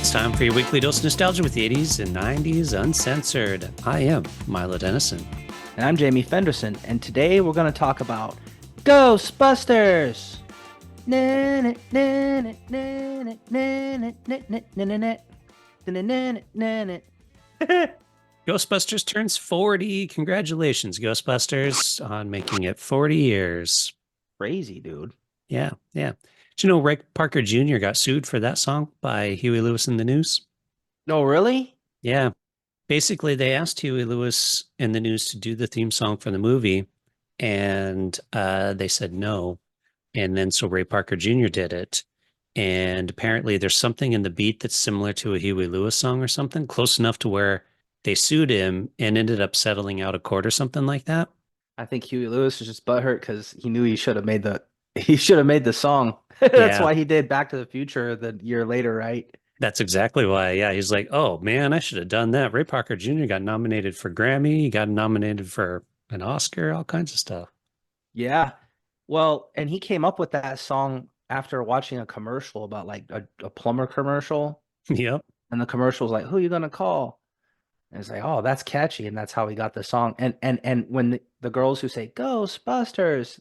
It's time for your weekly dose of nostalgia with the 80s and 90s uncensored. I am Milo Dennison. And I'm Jamie Fenderson, and today we're going to talk about Ghostbusters! Ghostbusters turns 40. Congratulations, Ghostbusters, on making it 40 years. Crazy, dude. Yeah. Did you know Ray Parker Jr. got sued for that song by Huey Lewis and the News? No, really? Yeah. Basically, they asked Huey Lewis and the News to do the theme song for the movie, and they said no. And then so Ray Parker Jr. did it. And apparently there's something in the beat that's similar to a Huey Lewis song or something, close enough to where they sued him and ended up settling out of court or something like that. I think Huey Lewis was just butthurt because he knew he should have made the song. That's Yeah, why he did Back to the Future the year later, right? that's exactly why. Yeah, he's like, oh man, I should have done that. Ray Parker Jr. got nominated for Grammy, he got nominated for an Oscar, all kinds of stuff. Yeah. Well, and he came up with that song after watching a commercial about like a plumber commercial. Yep. And the commercial was like, "Who are you gonna call?" And it's like, "Oh, that's catchy," and that's how he got the song. And when the girls who say Ghostbusters,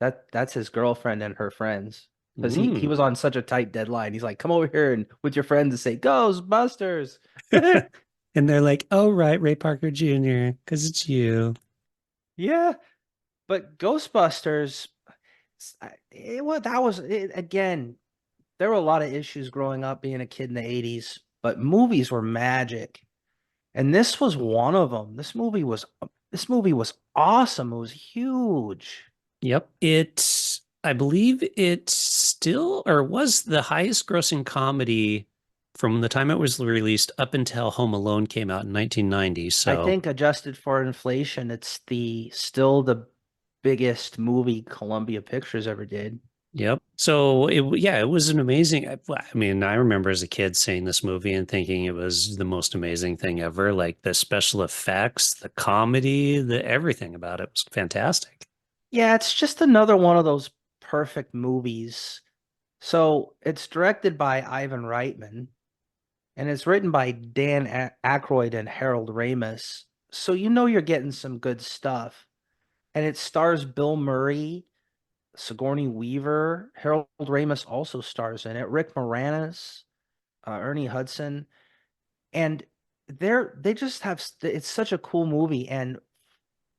that's his girlfriend and her friends, because he Mm. was on such a tight deadline. He's like, "Come over here and with your friends and say Ghostbusters." And they're like, oh, right, Ray Parker Jr., because it's you. Yeah, but Ghostbusters, that was it, again. There were a lot of issues growing up being a kid in the 80s, but movies were magic. And this was one of them. This movie was awesome. It was huge. Yep. I believe it still or was the highest grossing comedy from the time it was released up until Home Alone came out in 1990. I So, think adjusted for inflation, it's the still the biggest movie Columbia Pictures ever did. yep. So yeah, it was an amazing. I mean, I remember as a kid seeing this movie and thinking it was the most amazing thing ever. Like the special effects, the comedy, the everything about it was fantastic. Yeah, it's just another one of those perfect movies. So it's directed by Ivan Reitman and it's written by Dan Aykroyd and Harold Ramis. So you know you're getting some good stuff. And it stars Bill Murray, Sigourney Weaver. Harold Ramis also stars in it. Rick Moranis, Ernie Hudson, and they just have. It's such a cool movie, and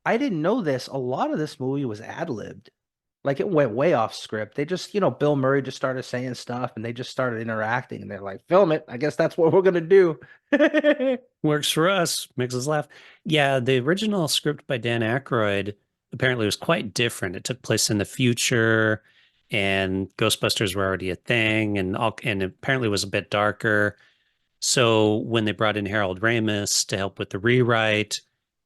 I didn't know this. A lot of this movie was ad-libbed. Like it went way off script. They just, Bill Murray just started saying stuff, and they just started interacting, and they're like, "Film it. I guess that's what we're gonna do." Works for us, makes us laugh. Yeah, the original script by Dan Aykroyd apparently was quite different. It took place in the future, and Ghostbusters were already a thing, and apparently was a bit darker. So when they brought in Harold Ramis to help with the rewrite,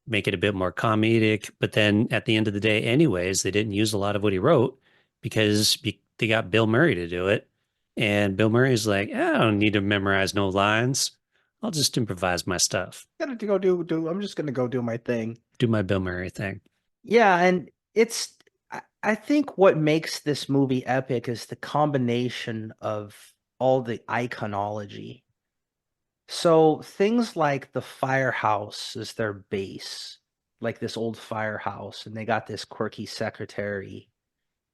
make it a bit more comedic, but then at the end of the day, anyways, they didn't use a lot of what he wrote because they got Bill Murray to do it, and Bill Murray's like, I don't need to memorize no lines. I'll just improvise my stuff, Gotta go do. I'm just gonna go do my thing. do my Bill Murray thing. Yeah, and I think what makes this movie epic is the combination of all the iconology. So things like the firehouse is their base, like this old firehouse, and they got this quirky secretary.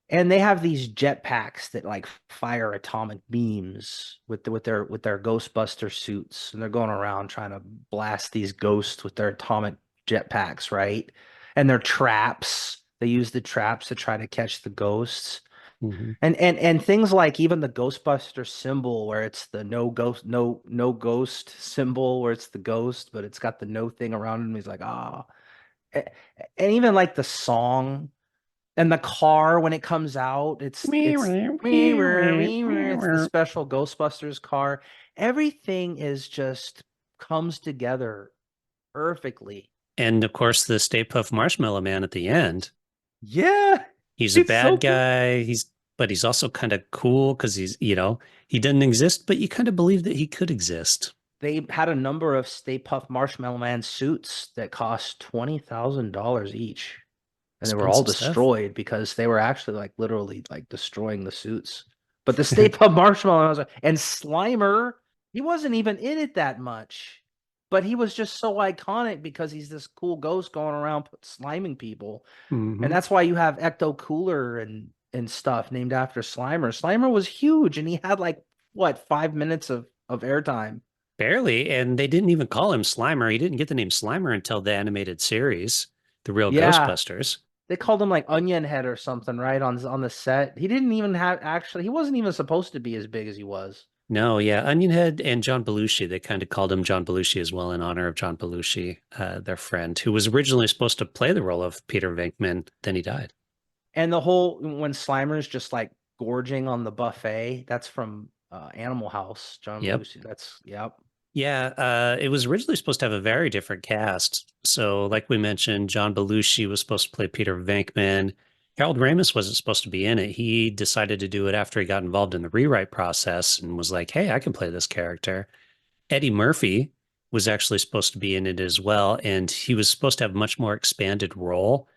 And they have these jetpacks that like fire atomic beams with their Ghostbuster suits, and they're going around trying to blast these ghosts with their atomic jetpacks, right? And their traps. They use the traps to try to catch the ghosts. Mhm. And things like even the Ghostbuster symbol where it's the no ghost symbol where it's the ghost, but it's got the no thing around him. He's like, ah. And even like the song and the car when it comes out, it's the special Ghostbusters car. Everything is just comes together perfectly. And of course, the Stay Puft Marshmallow Man at the end. Yeah, He's a it's so bad cool. guy. But he's also kind of cool because he doesn't exist, but you kind of believe that he could exist. They had a number of Stay Puft Marshmallow Man suits that cost $20,000 each, and they were all Expensive stuff. destroyed because they were actually like literally like destroying the suits. But the Stay Puft Marshmallow Man and Slimer. He wasn't even in it that much, but he was just so iconic because he's this cool ghost going around sliming people. And Hmm. that's why you have Ecto Cooler and stuff named after Slimer. Slimer was huge and he had like what 5 minutes of airtime. Barely. And they didn't even call him Slimer. He didn't get the name Slimer until the animated series, The Real Yeah, Ghostbusters. they called him like Onion Head or something, right? On the set. He didn't even have actually he wasn't even supposed to be as big as he was. No, yeah, Onionhead and John Belushi, they kind of called him John Belushi as well in honor of John Belushi, their friend, who was originally supposed to play the role of Peter Venkman. Then he died. And the whole when Slimer's just like gorging on the buffet, that's from Animal House, John Yep. Belushi. That's yep. Yeah, it was originally supposed to have a very different cast. So, like we mentioned, John Belushi was supposed to play Peter Venkman. Harold Ramis wasn't supposed to be in it. He decided to do it after he got involved in the rewrite process and was like, hey, I can play this character. Eddie Murphy was actually supposed to be in it as well, and he was supposed to have a much more expanded role,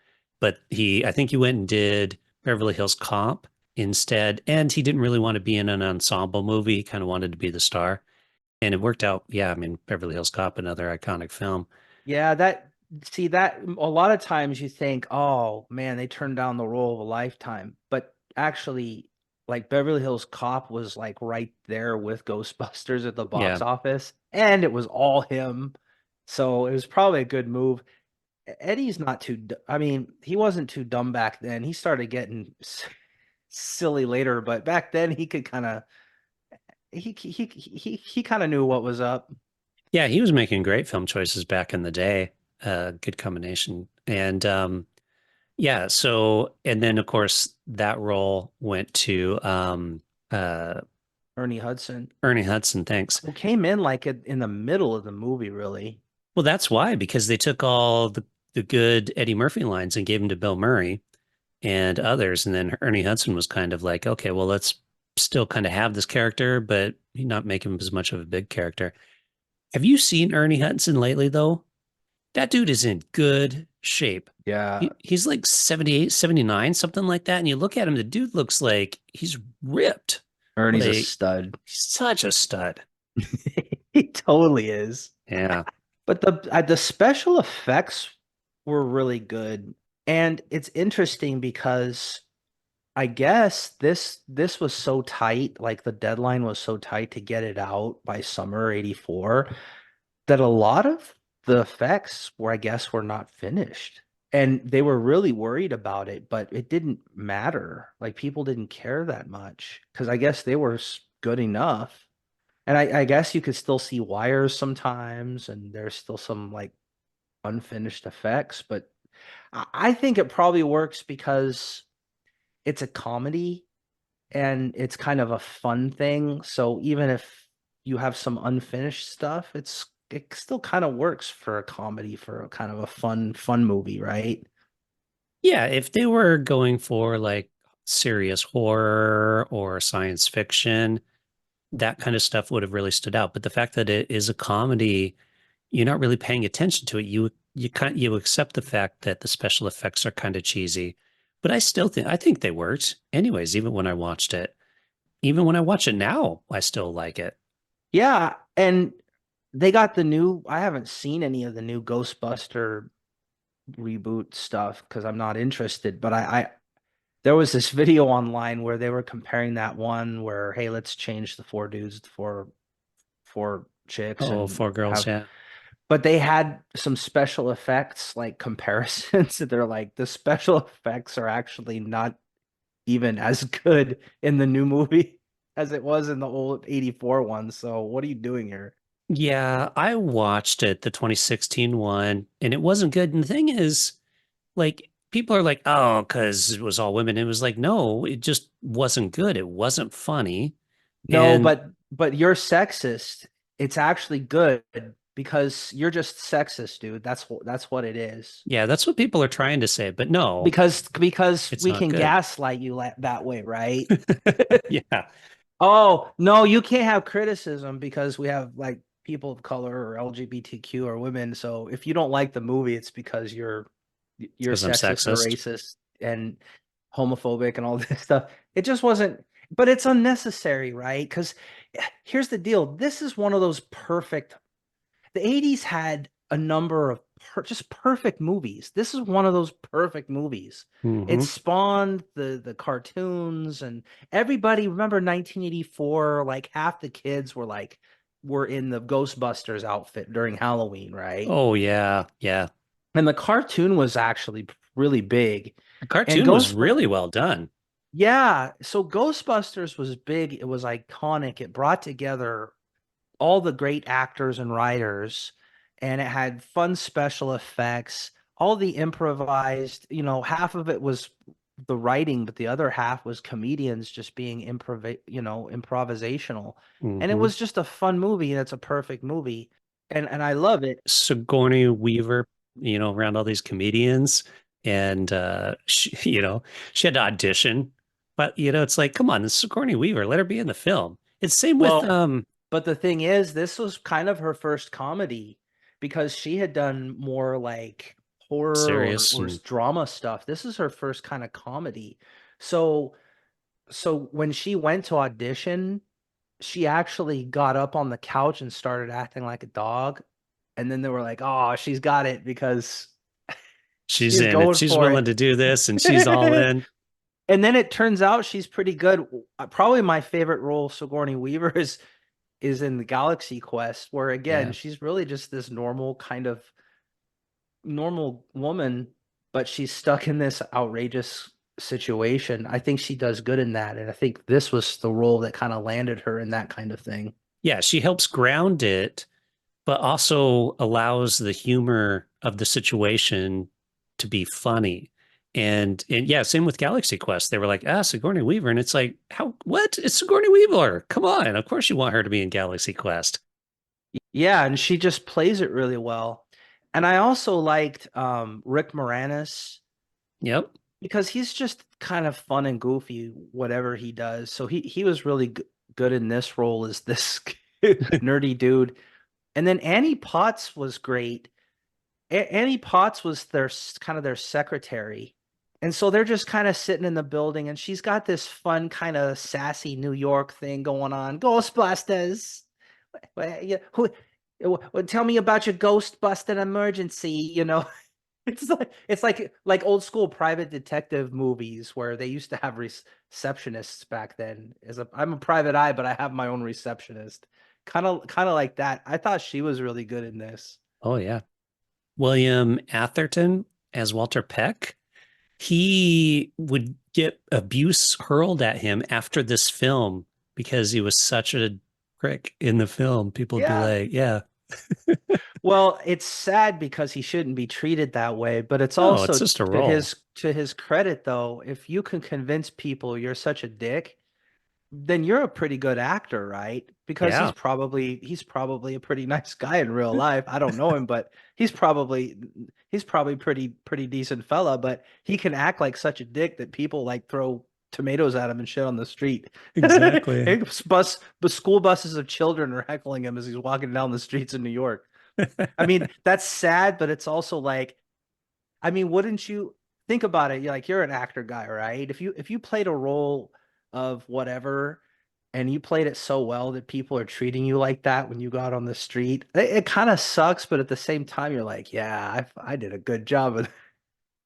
but I think he went and did Beverly Hills Cop instead, and he didn't really want to be in an ensemble movie. He kind of wanted to be the star, and it worked out. Yeah, I mean, Beverly Hills Cop, another iconic film. Yeah, that see that a lot of times you think, oh man, they turned down the role of a lifetime. But actually, like Beverly Hills Cop was like right there with Ghostbusters at the Yeah, box office, and it was all him. So it was probably a good move. Eddie's not too, I mean, he wasn't too dumb back then. He started getting silly later, but back then he could kind of he kind of knew what was up. yeah, he was making great film choices back in the day. Good combination, and yeah. So, and then of course that role went to uh, Ernie Hudson, Ernie Hudson. Thanks. who came in like in the middle of the movie, really. Well, that's why, because they took all the good Eddie Murphy lines and gave them to Bill Murray and others. And then Ernie Hudson was kind of like, okay, well, let's still kind of have this character, but not make him as much of a big character. Have you seen Ernie Hudson lately, though? That dude is in good shape. Yeah, He's like 78, 79, something like that. And you look at him, the dude looks like he's ripped. Ernie's a Like, stud. he's such a stud. He totally is. Yeah. But the special effects were really good. And it's interesting because I guess this was so tight, like the deadline was so tight to get it out by summer '84 that a lot of the effects were, I guess, were not finished. And they were really worried about it, but it didn't matter. Like people didn't care that much because I guess they were good enough. And I guess you could still see wires sometimes, and there's still some like unfinished effects, but I think it probably works because it's a comedy and it's kind of a fun thing. So even if you have some unfinished stuff, it still kind of works for a comedy, for a kind of a fun movie, right? Yeah, if they were going for like serious horror or science fiction, that kind of stuff would have really stood out. But the fact that it is a comedy, you're not really paying attention to it. You accept the fact that the special effects are kind of cheesy. But I think they worked. Anyways, even when I watched it. Even when I watch it now, I still like it. Yeah, and they got the new, I haven't seen any of the new Ghostbuster reboot stuff because I'm not interested, but I there was this video online where they were comparing that one where, hey, let's change the four dudes to four chicks Oh, and Four Girls, have, yeah. but they had some special effects like comparisons. They're like the special effects are actually not even as good in the new movie as it was in the old '84 one. So what are you doing here? Yeah, I watched it, the 2016 one, and it wasn't good. And the thing is, like, people are like, oh, because it was all women. It was like, no, it just wasn't good. It wasn't funny. No, And but you're sexist. It's actually good because you're just sexist, dude. That's what it is. yeah, that's what people are trying to say. But no, Because it's we not can good. gaslight you that way, right? Yeah. Oh, no, you can't have criticism because we have like people of color or LGBTQ or women. So if you don't like the movie, it's because It's you're because I'm sexist or sexist. racist and homophobic and all this stuff. It just wasn't. but it's unnecessary, right? Because here's the deal. This is one of those perfect. The 80s had a number of just perfect movies. This is one of those perfect movies. It Hmm. spawned the cartoons and everybody remember 1984, like half the kids were in the Ghostbusters outfit during Halloween, right? Oh yeah, yeah. And the cartoon was actually really big. The And cartoon was Ghost really well done. Yeah, so Ghostbusters was big, it was iconic. It brought together all the great actors and writers, and it had fun special effects. All the improvised, half of it was the writing, but the other half was comedians just being improvisational. And it Hmm. was just a fun movie, and it's a perfect movie. And I love it. Sigourney Weaver, around all these comedians, and she, she had to audition, but it's like, come on, this is Sigourney Weaver, let her be in the film. It's same with Well, but the thing is, this was kind of her first comedy because she had done more like horror serious or and drama stuff. This is her first kind of comedy. So so when she went to audition, she actually got up on the couch and started acting like a dog. And then they were like, "Oh, she's got it because she's she's in. If going she's for willing to do this and she's all it." in, And then it turns out she's pretty good. Probably my favorite role of Sigourney Weaver is in the Galaxy Quest, where again, yeah. she's really just this normal kind of normal woman, but she's stuck in this outrageous situation. I think she does good in that. And I think this was the role that kind of landed her in that kind of thing. Yeah, she helps ground it, but also allows the humor of the situation to be funny. And yeah, same with Galaxy Quest. They were like, Sigourney Weaver. And it's like, how, what? It's Sigourney Weaver. Come on. Of course you want her to be in Galaxy Quest. Yeah, and she just plays it really well. And I also liked Rick Moranis Yep. because he's just kind of fun and goofy whatever he does. So he was really good in this role as this nerdy dude. And then Annie Potts was great. Annie Potts was kind of their secretary. And so they're just kind of sitting in the building and she's got this fun kind of sassy New York thing going on. Ghostbusters. Tell me about your ghost busting emergency. It's like old school private detective movies where they used to have receptionists back then. I'm a private eye, but I have my own receptionist. Kind of like that. I thought she was really good in this. Oh, yeah. William Atherton as Walter Peck. He would get abuse hurled at him after this film because he was such a prick in the film. People would be Yeah. like, yeah, Well, it's sad because he shouldn't be treated that way, but it's no, it's also just a to role. his credit though, if you can convince people you're such a dick, then you're a pretty good actor, right? Because Yeah, he's probably a pretty nice guy in real life. I don't know him, but he's probably pretty decent fella, but he can act like such a dick that people like throw tomatoes at him and shit on the street. exactly. But school buses of children are heckling him as he's walking down the streets in New York. I mean, that's sad, but it's also like, I mean, wouldn't you think about it? You're an actor guy, right? If you played a role of whatever and you played it so well that people are treating you like that when you go out on the street, it kind of sucks, but at the same time, you're like, yeah, I did a good job and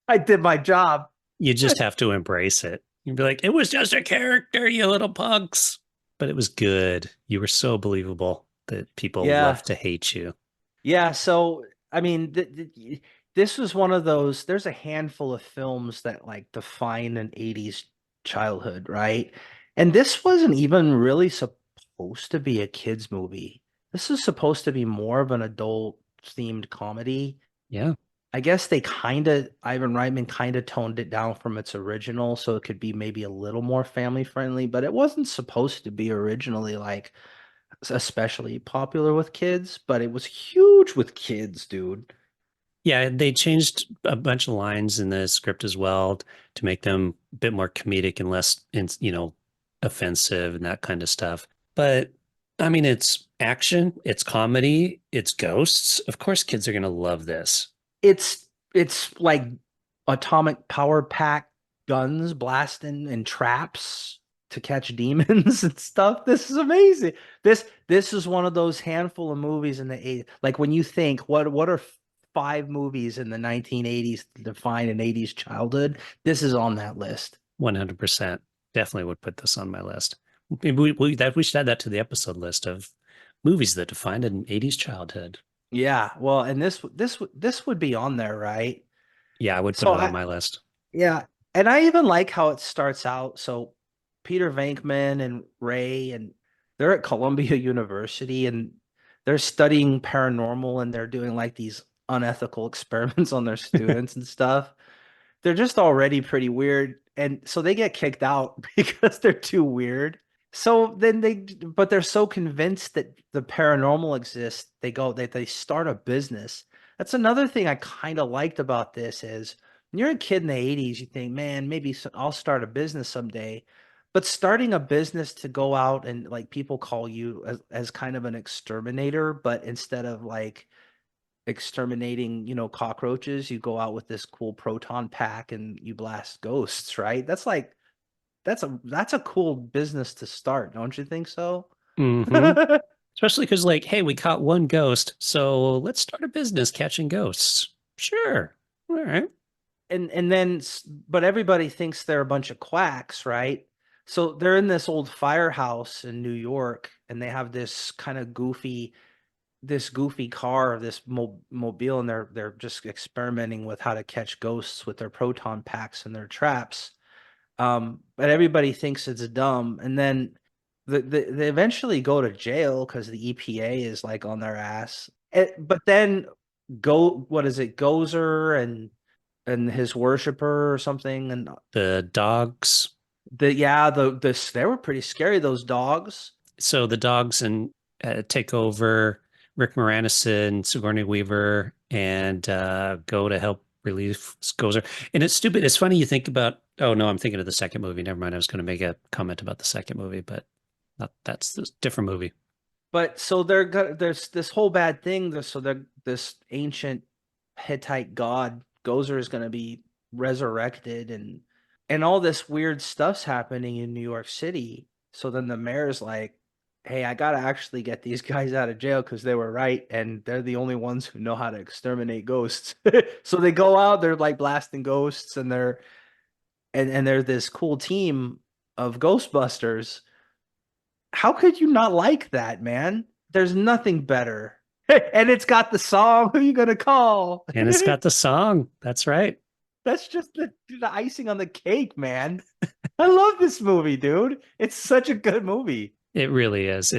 I did my job. You just have to embrace it. You'd be like, it was just a character, you little punks. But it was good. You were so believable that people Yeah. loved to hate you. Yeah, so I mean, this was one of those. There's a handful of films that like define an 80s childhood, right? And this wasn't even really supposed to be a kids movie. This is supposed to be more of an adult themed comedy. Yeah. I guess Ivan Reitman kind of toned it down from its original so it could be maybe a little more family friendly, but it wasn't supposed to be originally like especially popular with kids, but it was huge with kids, dude. Yeah, they changed a bunch of lines in the script as well to make them a bit more comedic and less, offensive and that kind of stuff. But I mean, it's action, it's comedy, it's ghosts. Of course, kids are going to love this. It's like atomic power pack guns blasting and traps to catch demons and stuff. This is amazing. This is one of those handful of movies in the 80s. Like when you think what are five movies in the 1980s to define an 80s childhood? This is on that list. 100%. Definitely would put this on my list. Maybe we should add that to the episode list of movies that defined an 80s childhood. Yeah, well, and this would be on there, right? Yeah, I would put So it on I my list. Yeah, and I even like how it starts out. So Peter Venkman and Ray, and they're at Columbia University, and they're studying paranormal, and they're doing like these unethical experiments on their students and stuff. They're just already pretty weird, and so they get kicked out because they're too weird. So then but they're so convinced that the paranormal exists, they start a business. That's another thing I kind of liked about this is when you're a kid in the 80s, you think, man, maybe I'll start a business someday. But starting a business to go out and like people call you as kind of an exterminator, but instead of like exterminating, cockroaches, you go out with this cool proton pack and you blast ghosts, right? That's a cool business to start, don't you think so? Hmm. Especially because, like, hey, we caught one ghost, so let's start a business catching ghosts. Sure. All right. And then but everybody thinks they're a bunch of quacks, right? So they're in this old firehouse in New York and they have this goofy car, this mobile, and they're just experimenting with how to catch ghosts with their proton packs and their traps. But everybody thinks it's dumb, and then they eventually go to jail because the EPA is like on their ass. But then what is it, Gozer and his worshiper or something, and The dogs. they were pretty scary, those dogs. So the dogs and take over Rick Moranis and Sigourney Weaver and go to help relieve Gozer. And it's stupid. It's funny you think about. Oh no, I'm thinking of the second movie. Never mind. I was going to make a comment about the second movie, but that's a different movie. But so there's this whole bad thing. This ancient Hittite god Gozer is going to be resurrected, and all this weird stuff's happening in New York City. So then the mayor's like, "Hey, I gotta actually get these guys out of jail because they were right, and they're the only ones who know how to exterminate ghosts." So they go out, they're like blasting ghosts, and they're this cool team of Ghostbusters. How could you not like that, man? There's nothing better. And it's got the song, Who You Gonna Call? And it's got the song. That's right. That's just the icing on the cake, man. I love this movie, dude. It's such a good movie. It really is.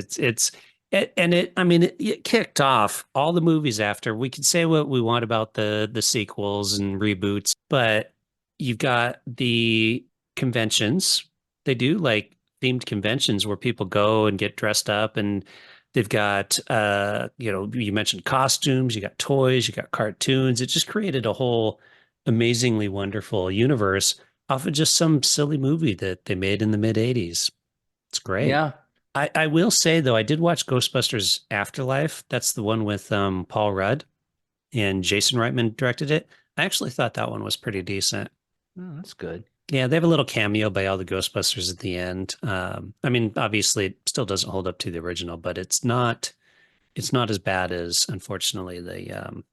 And it, I mean, it kicked off all the movies after. We could say what we want about the sequels and reboots, but you've got the conventions. They do like themed conventions where people go and get dressed up, and they've got you mentioned costumes, you got toys, you got cartoons. It just created a whole amazingly wonderful universe off of just some silly movie that they made in the mid 80s. It's great. Yeah. I will say though, I did watch Ghostbusters Afterlife. That's the one with Paul Rudd and Jason Reitman directed it. I actually thought that one was pretty decent. Oh, that's good. Yeah, they have a little cameo by all the Ghostbusters at the end. I mean, obviously, it still doesn't hold up to the original, but it's not as bad as unfortunately the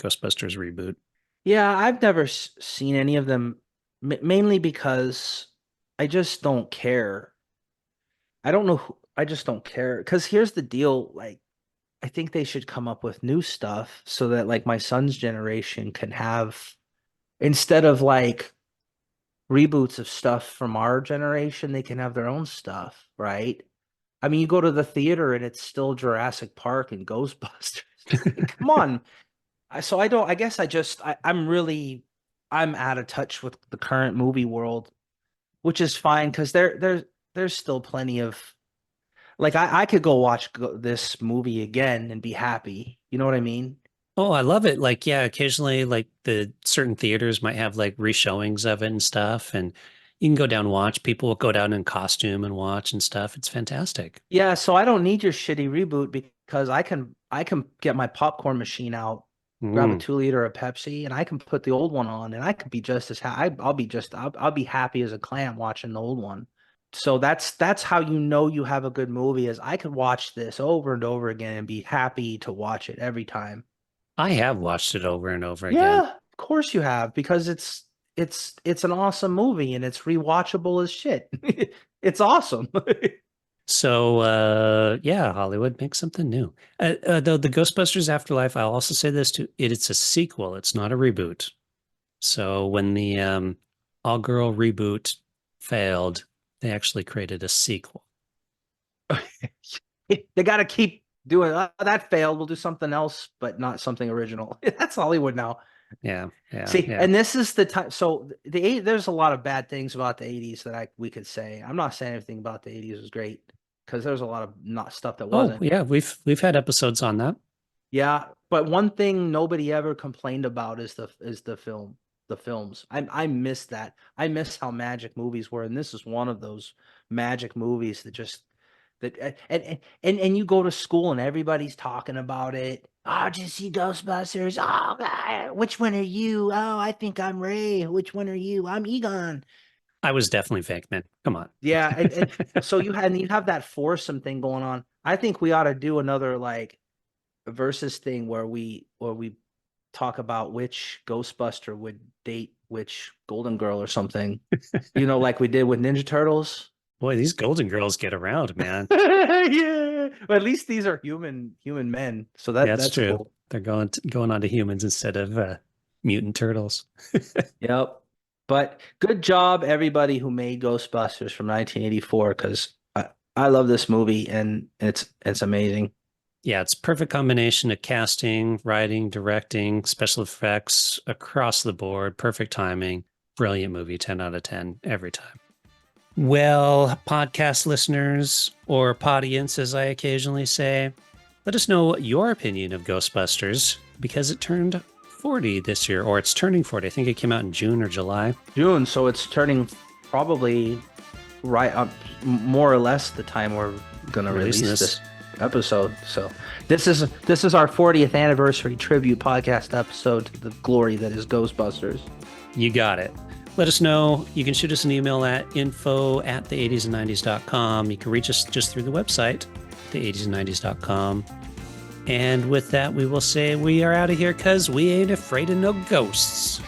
Ghostbusters reboot. Yeah, I've never seen any of them, mainly because I just don't care. I don't know I just don't care. Because here's the deal, like, I think they should come up with new stuff so that like my son's generation can have, instead of like reboots of stuff from our generation, they can have their own stuff, right? I mean, you go to the theater and it's still Jurassic Park and Ghostbusters. Like, come on. So I don't, I guess I'm out of touch with the current movie world, which is fine because there's still plenty of, like, I could go watch this movie again and be happy. You know what I mean? Oh, I love it. Like, yeah, occasionally, like the certain theaters might have like reshowings of it and stuff, and you can go down and watch. People will go down in costume and watch and stuff. It's fantastic. Yeah, so I don't need your shitty reboot because I can get my popcorn machine out, grab a Mm. 2 liter of Pepsi, and I can put the old one on, and I could be just as I'll be happy as a clam watching the old one. So that's how you know you have a good movie is I could watch this over and over again and be happy to watch it every time. I have watched it over and over again. Yeah, of course you have because it's an awesome movie and it's rewatchable as shit. It's awesome. So yeah, Hollywood makes something new. Though the Ghostbusters Afterlife, I'll also say this too: it's a sequel. It's not a reboot. So when the all-girl reboot failed, they actually created a sequel. They got to keep doing that failed. We'll do something else, but not something original. That's Hollywood now. Yeah, yeah, See, yeah. and this is the time. So there's a lot of bad things about the 80s that we could say. I'm not saying anything about the 80s was great because there's a lot of not stuff that Oh, wasn't. yeah, we've had episodes on that. Yeah, but one thing nobody ever complained about is the films. I miss that. I miss how magic movies were, and this is one of those magic movies that just that and you go to school and everybody's talking about it. Oh, did you see Ghostbusters? Oh, God, which one are you? Oh, I think I'm Ray. Which one are you? I'm Egon. I was definitely fake, man. Come on. Yeah, and so you have that foursome thing going on. I think we ought to do another like versus thing where we talk about which Ghostbuster would date which Golden Girl or something. You know, like we did with Ninja Turtles. Boy, these Golden Girls get around, man. Yeah. But at least these are human men. So Yeah, that's that's true. cool. They're going on to humans instead of mutant turtles. Yep. But good job, everybody who made Ghostbusters from 1984, because I love this movie and it's amazing. Yeah, it's perfect combination of casting, writing, directing, special effects across the board, perfect timing, brilliant movie, 10 out of 10 every time. Well, podcast listeners or podience, as I occasionally say, let us know your opinion of Ghostbusters because it turned 40 this year, or it's turning 40. I think it came out in June or July. June, so it's turning probably right up more or less the time we're gonna Releasing release this. this episode. So this is our 40th anniversary tribute podcast episode to the glory that is Ghostbusters. You got it. Let us know. You can shoot us an email at info@the80sand90s.com. You can reach us just through the website, the80sand90s.com. And with that, we will say we are out of here because we ain't afraid of no ghosts.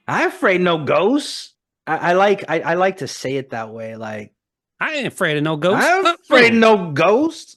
I'm afraid no ghosts. I like to say it that way. Like I ain't afraid of no ghosts. I'm afraid no ghosts.